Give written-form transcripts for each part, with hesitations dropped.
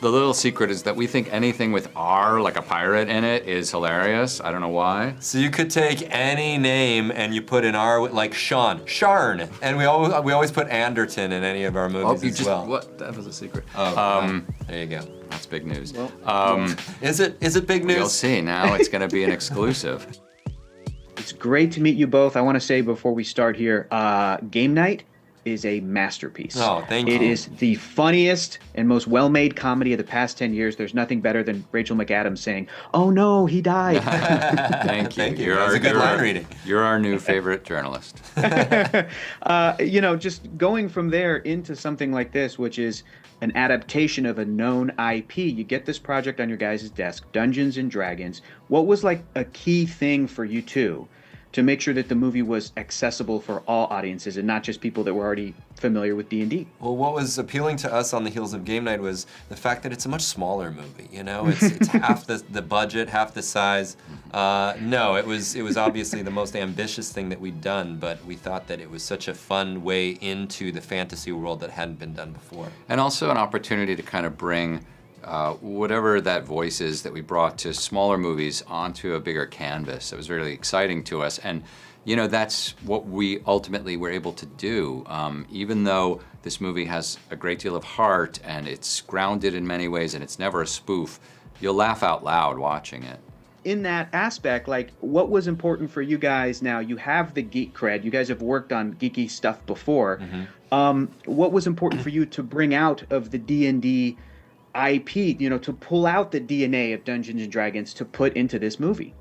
The little secret is that we think anything with R, like a pirate in it, is hilarious. I don't know why. So you could take any name and you put an R, like Sean, Sharn, and we always put Anderton in any of our movies well. What? That was a secret. Oh, there you go. That's big news. Is it big news? You'll see. Now it's going to be an exclusive. It's great to meet you both. I want to say before we start here, Game Night is a masterpiece. Oh, thank you. It is the funniest and most well-made comedy of the past 10 years. There's nothing better than Rachel McAdams saying, "Oh no, he died." Thank you. Thank you. That was a good line reading. You're our new favorite journalist. Just going from there into something like this, which is an adaptation of a known IP. You get this project on your guys' desk, Dungeons and Dragons. What was like a key thing for you two to make sure that the movie was accessible for all audiences and not just people that were already familiar with D&D? Well, what was appealing to us on the heels of Game Night was the fact that it's a much smaller movie. You know, it's half the budget, half the size. No, it was obviously the most ambitious thing that we'd done, but we thought that it was such a fun way into the fantasy world that hadn't been done before. And also an opportunity to kind of bring whatever that voice is that we brought to smaller movies onto a bigger canvas. It was really exciting to us. And, you know, that's what we ultimately were able to do. Even though this movie has a great deal of heart and it's grounded in many ways and it's never a spoof, you'll laugh out loud watching it. In that aspect, like, what was important for you guys? Now, you have the geek cred. You guys have worked on geeky stuff before. What was important for you to bring out of the D&D IP, you know, to pull out the DNA of Dungeons and Dragons to put into this movie?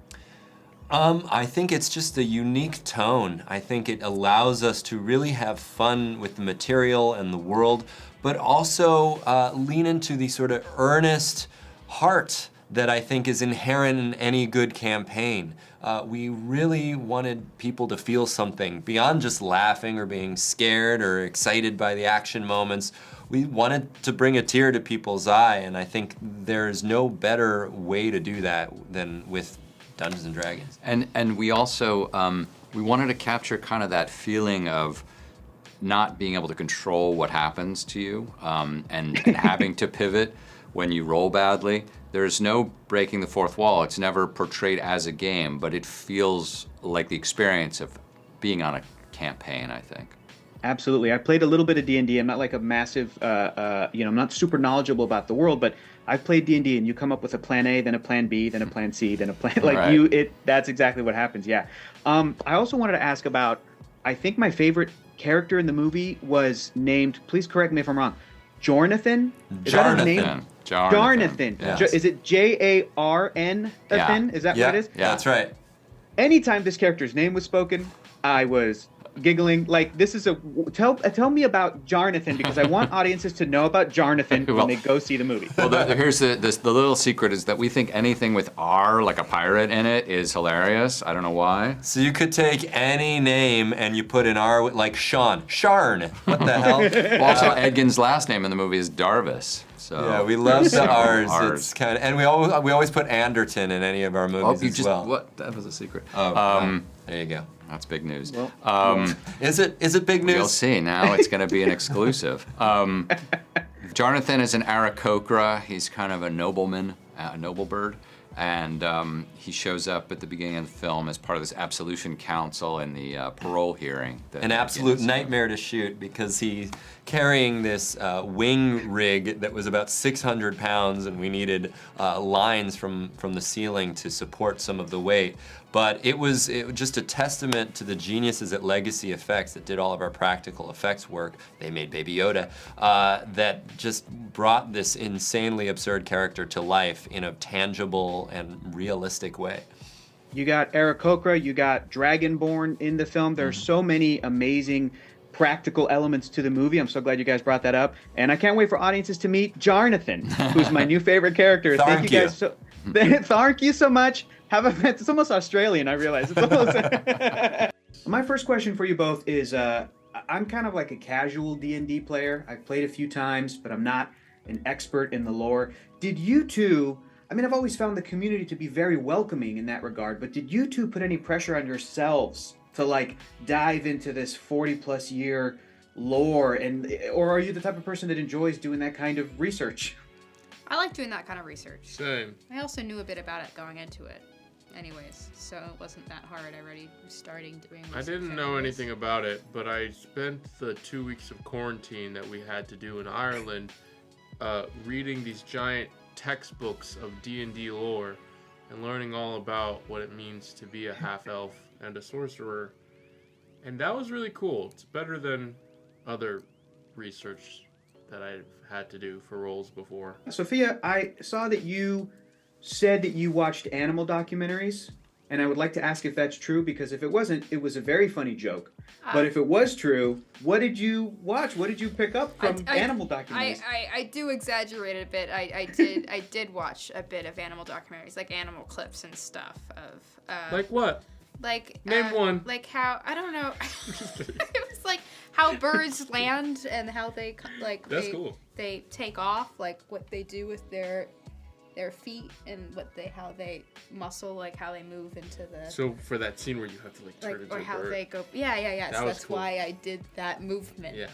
I think it's just a unique tone. I think it allows us to really have fun with the material and the world, but also lean into the sort of earnest heart that I think is inherent in any good campaign. We really wanted people to feel something beyond just laughing or being scared or excited by the action moments. We wanted to bring a tear to people's eye, and I think there's no better way to do that than with Dungeons and Dragons. And we also, we wanted to capture kind of that feeling of not being able to control what happens to you and having to pivot when you roll badly. There's no breaking the fourth wall. It's never portrayed as a game, but it feels like the experience of being on a campaign, I think. Absolutely. I played a little bit of D&D. I'm not like a massive, I'm not super knowledgeable about the world, but I've played D&D, and you come up with a plan A, then a plan B, then a plan C, then a plan, that's exactly what happens, yeah. I also wanted to ask about, I think my favorite character in the movie was named, please correct me if I'm wrong, Jornathan? Is that his name? Jarnathan. Yes. Is it Jarn? Yeah. Is that what it is? Yeah. That's right. Anytime this character's name was spoken, I was giggling. Like, this is tell me about Jarnathan, because I want audiences to know about Jarnathan when they go see the movie. Well, here's the little secret is that we think anything with R, like a pirate in it, is hilarious. I don't know why. So you could take any name and you put an R, like Sean, Sharn. What the hell? Also, Edgin's last name in the movie is Darvis. So yeah, we love the R's. R's. It's kind of, and we always put Anderton in any of our movies well. What? That was a secret. There you go. That's big news. Is it big news? You'll see. Now it's going to be an exclusive. Jonathan is an Aarakocra. He's kind of a nobleman, a noble bird. And he shows up at the beginning of the film as part of this absolution council in the parole hearing. An absolute nightmare to shoot, because he's carrying this wing rig that was about 600 pounds, and we needed lines from the ceiling to support some of the weight. But it was just a testament to the geniuses at Legacy Effects that did all of our practical effects work. They made Baby Yoda, that just brought this insanely absurd character to life in a tangible and realistic way. You got Aarakocra, you got Dragonborn in the film. There's so many amazing practical elements to the movie. I'm so glad you guys brought that up. And I can't wait for audiences to meet Jarnathan, who's my new favorite character. Thank you guys so thank you so much. It's almost Australian, I realize. It's almost My first question for you both is, I'm kind of like a casual D&D player. I've played a few times, but I'm not an expert in the lore. Did you two, I mean, I've always found the community to be very welcoming in that regard, but did you two put any pressure on yourselves to like dive into this 40+ year lore, or are you the type of person that enjoys doing that kind of research? I like doing that kind of research. Same. I also knew a bit about it going into it. Anyways, so it wasn't that hard. I already was starting doing research. I didn't know anything about it, but I spent the 2 weeks of quarantine that we had to do in Ireland reading these giant textbooks of D&D lore and learning all about what it means to be a half-elf and a sorcerer. And that was really cool. It's better than other research that I've had to do for roles before. Sophia, I saw that you said that you watched animal documentaries, and I would like to ask if that's true, because if it wasn't, it was a very funny joke. But if it was true, what did you watch? What did you pick up from animal documentaries? I do exaggerate a bit. I did watch a bit of animal documentaries, like animal clips and stuff of. Like what? Like name one. Like how, I don't know. It was like how birds land and how they like. That's cool. They take off, like what they do with their feet and how they muscle, like how they move into the. So for that scene where you have to like turn into or a how bird. they go. Yeah. That So was that's cool. why I did that movement. Yeah.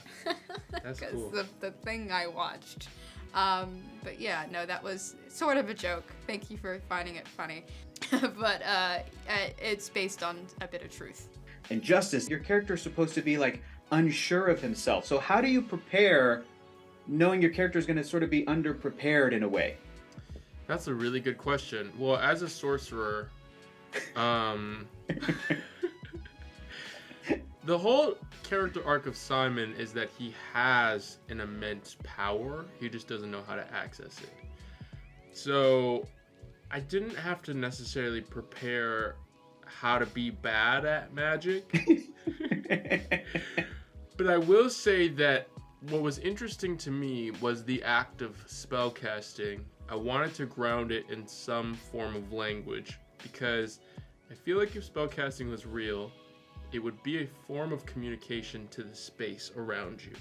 That's cool. The thing I watched. But yeah, no, that was sort of a joke. Thank you for finding it funny. But it's based on a bit of truth. And Justice, your character is supposed to be like unsure of himself. So how do you prepare, knowing your character is going to sort of be underprepared in a way? That's a really good question. Well, as a sorcerer, the whole character arc of Simon is that he has an immense power. He just doesn't know how to access it. So I didn't have to necessarily prepare how to be bad at magic. But I will say that what was interesting to me was the act of spellcasting. I wanted to ground it in some form of language, because I feel like if spellcasting was real, it would be a form of communication to the space around you.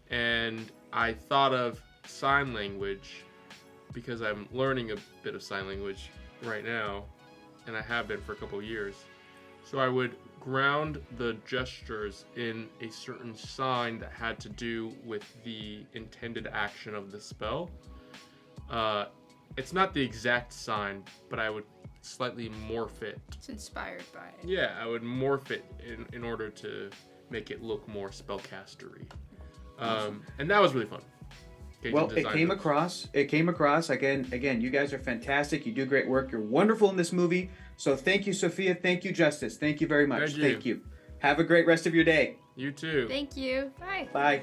And I thought of sign language, because I'm learning a bit of sign language right now, and I have been for a couple years. So I would ground the gestures in a certain sign that had to do with the intended action of the spell. It's not the exact sign, but I would slightly morph it. It's inspired by it. Yeah, I would morph it in order to make it look more spellcastery. And that was really fun. Well, it came across. Again, you guys are fantastic. You do great work. You're wonderful in this movie. So thank you, Sophia. Thank you, Justice. Thank you very much. Thank you. Have a great rest of your day. You too. Thank you. Bye. Bye.